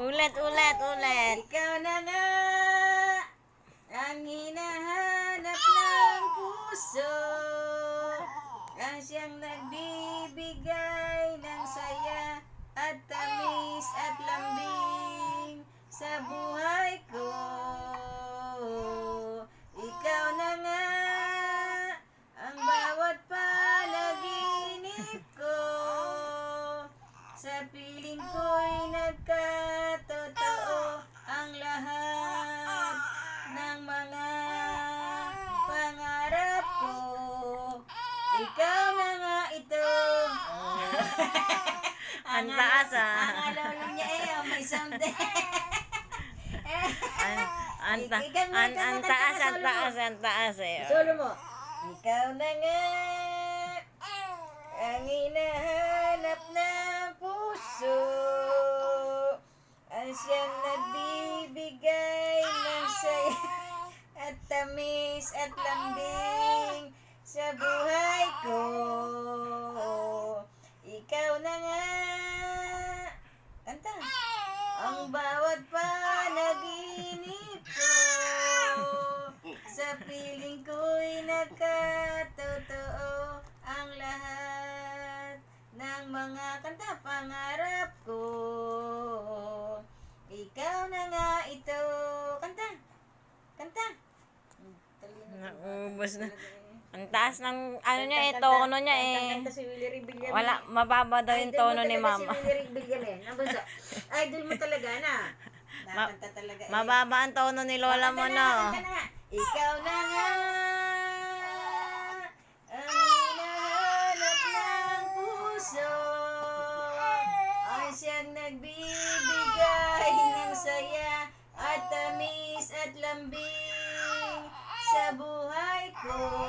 Ulit. Ikaw na nga ang hinahanap ng puso, ang siyang nagbibigay ng saya at tamis at lambing sa buhay ko. Ikaw na nga ang bawat panaginip ko, sa piling ko'y nagkatotoo ang lahat ng mga pangarap ko. Ikaw na nga ito. Ang taas Ang alolo niya may someday. Ang taas eh. Solo mo. Ikaw na nga ang hinahanap ng puso, ang siyang nagbibigay ng saya at tamis at lambing sa buhay ko. Ikaw na nga, kanta, ang bawat panaginip ko, sa piling ko'y nagkatotoo ang lahat ng mga kanta pangarap ko. Ikaw na nga ito. Kanta. Naubos na. Ang taas ng tono niya eh. Kanta si Willie Rebellion. Wala, mababa daw yung tono ni mama. Si Willie Rebellion eh. Nabunso. Idol mo talaga na. Nakanta talaga eh. Mababa ang tono ni lola mo, no? Kanta na nga. Ikaw na nga ang hinahanap ng puso, ang siyang nagbibigay ng saya at tamis at lambing sa buhay ko.